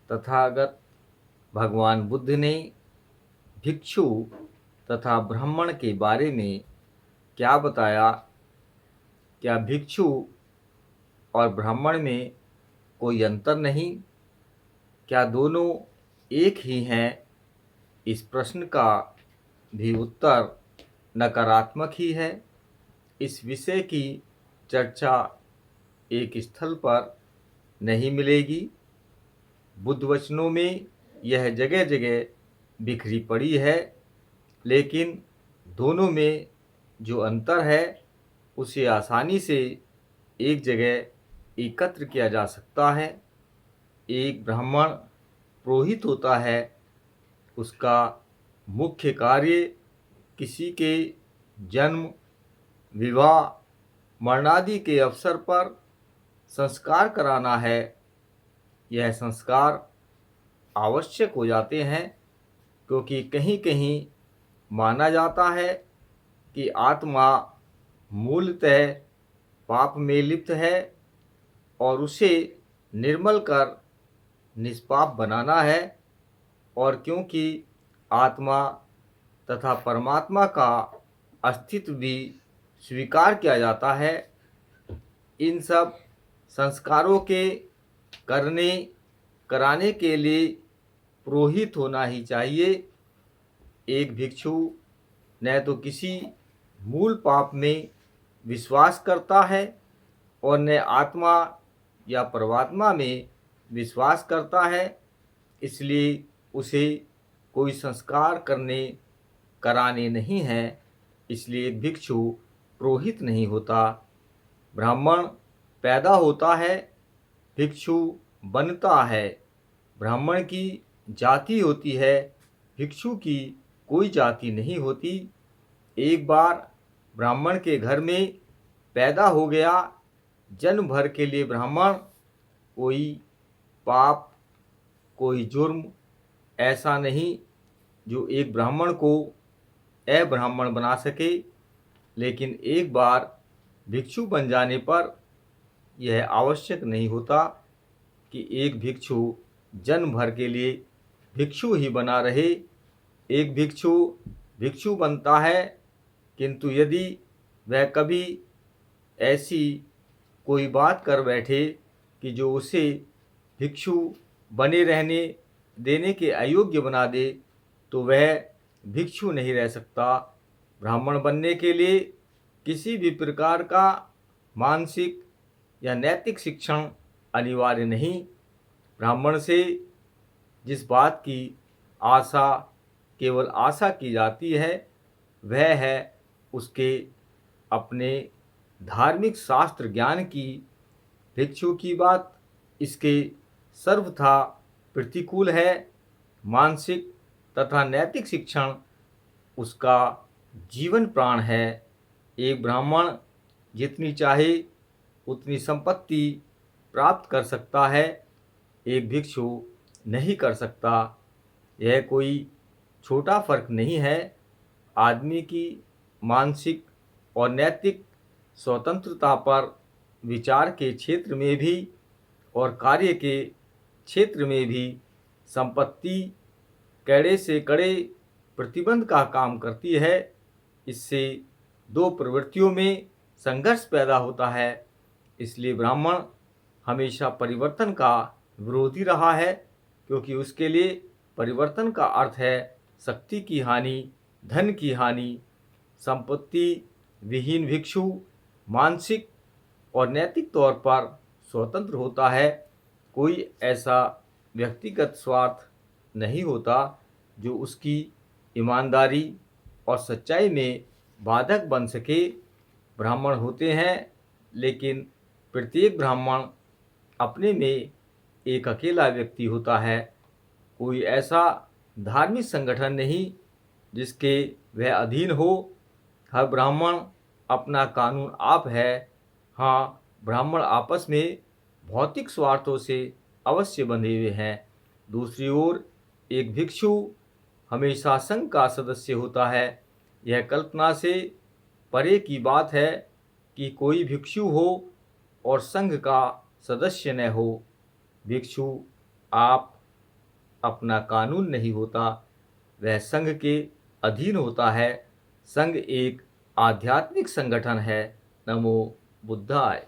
तथागत भगवान बुद्ध ने भिक्षु तथा ब्राह्मण के बारे में क्या बताया? क्या भिक्षु और ब्राह्मण में कोई अंतर नहीं? क्या दोनों एक ही हैं? इस प्रश्न का भी उत्तर नकारात्मक ही है। इस विषय की चर्चा एक स्थल पर नहीं मिलेगी। बुद्ध वचनों में यह जगह जगह बिखरी पड़ी है, लेकिन दोनों में जो अंतर है उसे आसानी से एक जगह एकत्र किया जा सकता है। एक ब्राह्मण पुरोहित होता है। उसका मुख्य कार्य किसी के जन्म, विवाह, मरणादि के अवसर पर संस्कार कराना है। यह संस्कार आवश्यक हो जाते हैं क्योंकि कहीं कहीं माना जाता है कि आत्मा मूलतः पाप में लिप्त है और उसे निर्मल कर निष्पाप बनाना है। और क्योंकि आत्मा तथा परमात्मा का अस्तित्व भी स्वीकार किया जाता है, इन सब संस्कारों के कराने के लिए पुरोहित होना ही चाहिए। एक भिक्षु न तो किसी मूल पाप में विश्वास करता है और न आत्मा या परमात्मा में विश्वास करता है, इसलिए उसे कोई संस्कार कराने नहीं है। इसलिए भिक्षु पुरोहित नहीं होता। ब्राह्मण पैदा होता है, भिक्षु बनता है। ब्राह्मण की जाति होती है, भिक्षु की कोई जाति नहीं होती। एक बार ब्राह्मण के घर में पैदा हो गया, जन्म भर के लिए ब्राह्मण, कोई पाप, कोई जुर्म ऐसा नहीं जो एक ब्राह्मण को अब्राह्मण बना सके। लेकिन एक बार भिक्षु बन जाने पर यह आवश्यक नहीं होता कि एक भिक्षु जन्म भर के लिए भिक्षु ही बना रहे। एक भिक्षु भिक्षु बनता है, किंतु यदि वह कभी ऐसी कोई बात कर बैठे कि जो उसे भिक्षु बने रहने देने के अयोग्य बना दे, तो वह भिक्षु नहीं रह सकता। ब्राह्मण बनने के लिए किसी भी प्रकार का मानसिक या नैतिक शिक्षण अनिवार्य नहीं। ब्राह्मण से जिस बात की आशा, केवल आशा की जाती है, वह है उसके अपने धार्मिक शास्त्र ज्ञान की। भिक्षु की बात इसके सर्वथा प्रतिकूल है। मानसिक तथा नैतिक शिक्षण उसका जीवन प्राण है। एक ब्राह्मण जितनी चाहे उतनी संपत्ति प्राप्त कर सकता है, एक भिक्षु नहीं कर सकता। यह कोई छोटा फर्क नहीं है। आदमी की मानसिक और नैतिक स्वतंत्रता पर विचार के क्षेत्र में भी और कार्य के क्षेत्र में भी संपत्ति कड़े से कड़े प्रतिबंध का काम करती है। इससे दो प्रवृत्तियों में संघर्ष पैदा होता है। इसलिए ब्राह्मण हमेशा परिवर्तन का विरोधी रहा है, क्योंकि उसके लिए परिवर्तन का अर्थ है शक्ति की हानि, धन की हानि। संपत्ति विहीन भिक्षु मानसिक और नैतिक तौर पर स्वतंत्र होता है। कोई ऐसा व्यक्तिगत स्वार्थ नहीं होता जो उसकी ईमानदारी और सच्चाई में बाधक बन सके। ब्राह्मण होते हैं, लेकिन प्रत्येक ब्राह्मण अपने में एक अकेला व्यक्ति होता है। कोई ऐसा धार्मिक संगठन नहीं जिसके वह अधीन हो। हर ब्राह्मण अपना कानून आप है। हाँ, ब्राह्मण आपस में भौतिक स्वार्थों से अवश्य बंधे हुए हैं। दूसरी ओर एक भिक्षु हमेशा संघ का सदस्य होता है। यह कल्पना से परे की बात है कि कोई भिक्षु हो और संघ का सदस्य न हो। भिक्षु आप अपना कानून नहीं होता, वह संघ के अधीन होता है। संघ एक आध्यात्मिक संगठन है। नमो बुद्धाय।